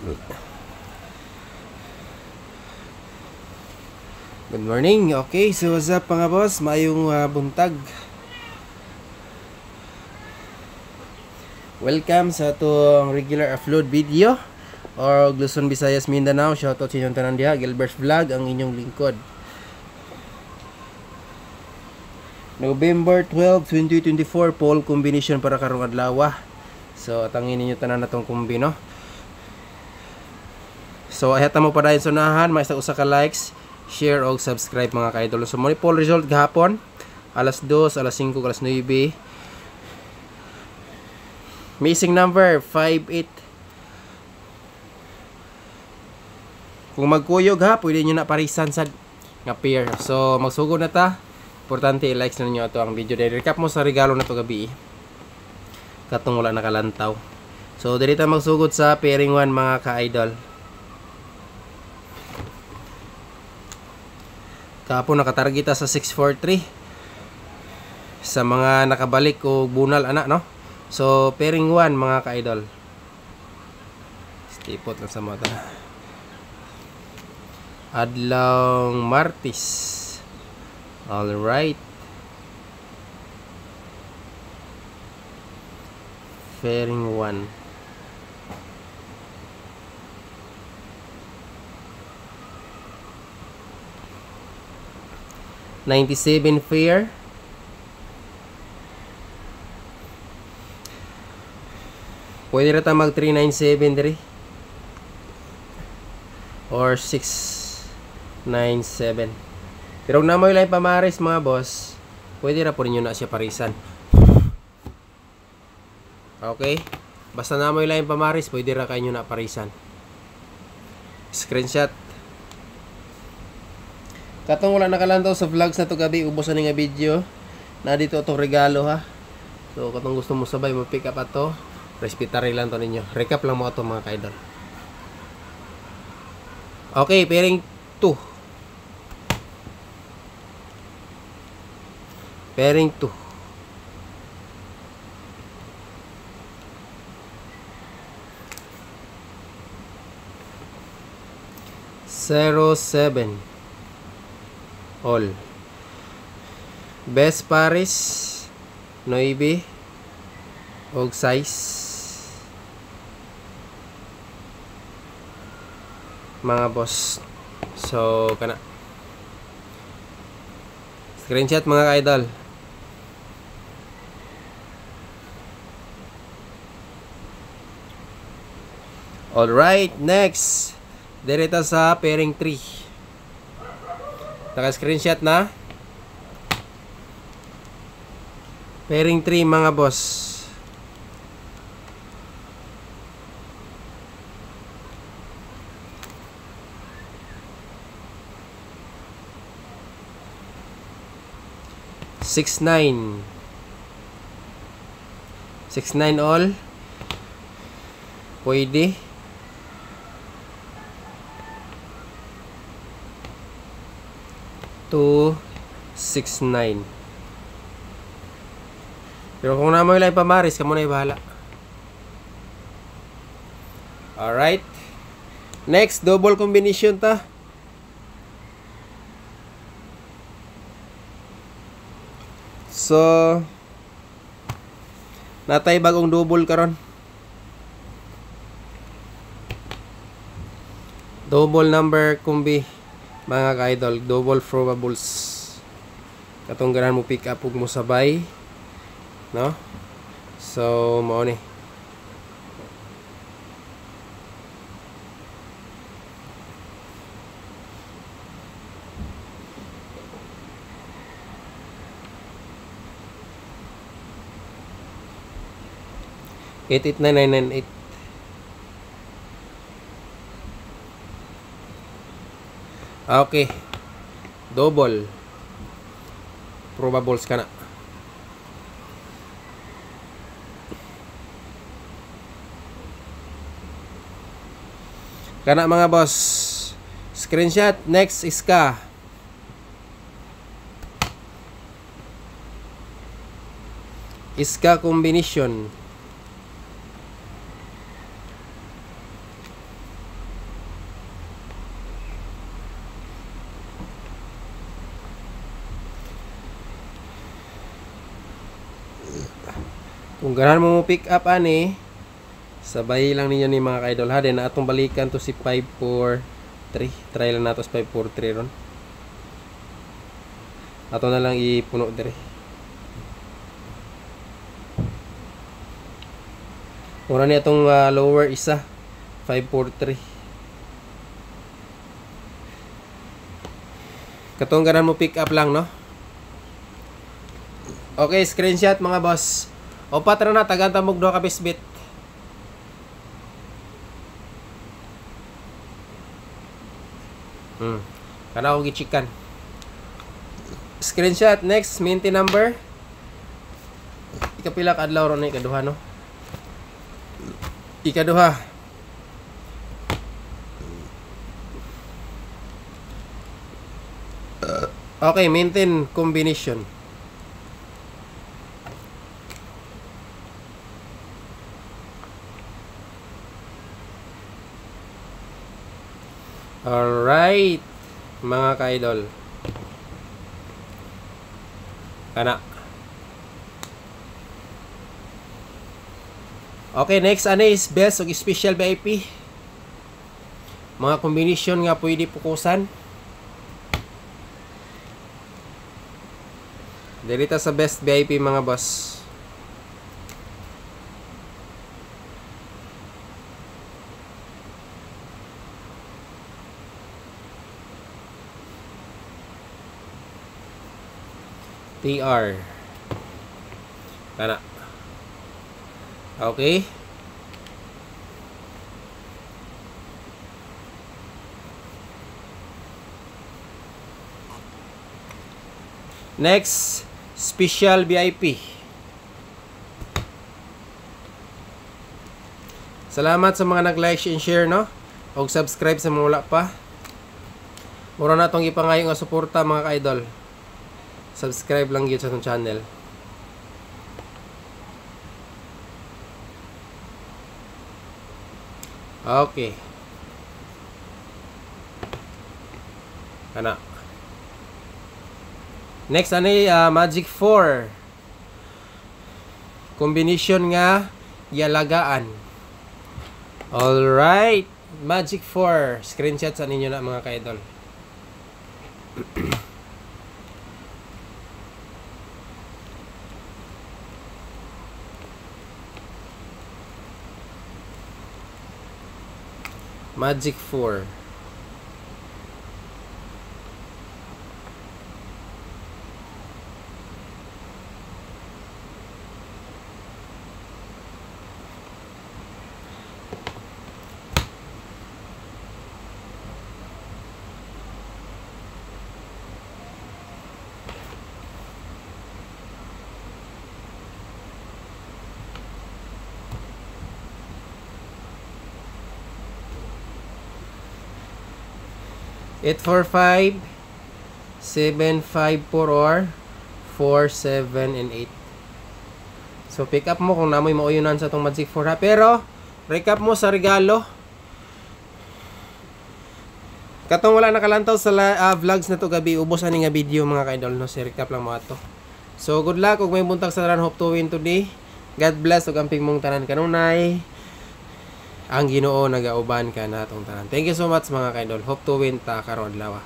Good morning. Okay, so what's up mga boss? Mayong buntag. Welcome sa itong regular upload video or Luzon, Visayas, Mindanao. Shoutout sa inyong tanan diha. Gilbert's Vlog, ang inyong lingkod. November 12, 2024, poll combination para karong adlaw. So, atangin ninyo tanan na itong kumbi, no? So, aheta mo pa dahil sunahan, may usa ka likes, share o subscribe mga ka-idol. So, muli poll result gahapon, alas 2, alas 5, alas 9. Missing number 58. Kung magkuyog ha, pwede nyo na parisan sa nga pair. So, magsugod na ta. Importante i-likes na ninyo ito ang video. Dahil recap mo sa regalo na ito gabi. Katong wala nakalantaw. So, dito magsugod sa pairing 1 mga ka-idol. Kapon nakatargeta sa 643 sa mga nakabalik o bunal anak, no? So pairing 1 mga ka-idol. Stipot lang sa mata. Adlaw Martis. All right. Pairing 1. 97 fair. Pwede na mag 397 diri or 697. Pero kung namoy lang pamaris mga boss, pwede na po rin na siya parisan. Okay, basta namoy lang pamaris, pwede na kayo na parisan. Screenshot. Katong wala nakalantaw sa vlogs na to gabi, ubos na nga video. Na dito itong regalo ha. So katong gusto mo sabay mo pick up ato, respetary lang to ninyo. Recap lang mo ato mga ka-idol. Okay, pairing 2. Pairing 2. Zero 7. All. Best Paris 9 og size mga boss. So kana screenshot mga ka-idol. Alright, next direta sa pairing 3. Naka-screenshot na. Pairing 3 mga boss. Six nine all. Pwede. To 6-9. Pero kung naman yung pamaris, ka muna bahala. Alright. Next, double combination ta. So, natay bagong double karon. Double number kumbi. Mga ka-idol, double probables. Katong ganan mo pick up ug mo sabay, no? So mao ni. Eight 998. Okay. Double probables kana. Kana mga boss. Screenshot. Next is ka. Iska combination. Kung ganahan mo pick up ani, sabay lang ninyo ni mga ka-idol ha. Then atong balikan to si 543. Try lang nato sa 543 ron. Ato na lang ipuno dire. Una ni atong lower isa 543. Katong ganahan mo pick up lang no. Okay, screenshot mga boss. O patra na tagan tamog do ka bisbit. Kana ko gichikan. Screenshot next minty number. Ikapila ka adlaw ron ni ikaduha no. Ikaduha. Okay, maintain combination. Alright, mga ka-idol. Kana. Okay, next ano is best og special VIP. Mga combination nga pwede pukusan. Delita sa best VIP mga boss. TR. Kana. Okay. Next, special VIP. Salamat sa mga nag-like and share no. Og subscribe sa mga wala pa. Mura na tong ipangayo nga suporta mga ka-idol. Subscribe lang yun sa itong channel. Okay. Kana. Next, ano Magic 4. Combination nga yalagaan. Alright. Magic 4. Screenshot sa ninyo na mga ka-idol. Magic 4. Eight 4 5 7 5 4 or 4 7 and 8. So pick up mo kung namoy mauyunan sa itong Magic 4 ha. Pero recap mo sa regalo. Katong wala nakalantaw sa vlogs na to gabi, ubos ani nga video mga ka-idol no. Si recap lang mo ato. So good luck ug may buntag sa tanan, hope to win today. God bless ug amping mong tanan kanunay. Ang Ginoo nagauban ka na atong tanan. Thank you so much mga ka-idol. Hope to win ta karon adlaw.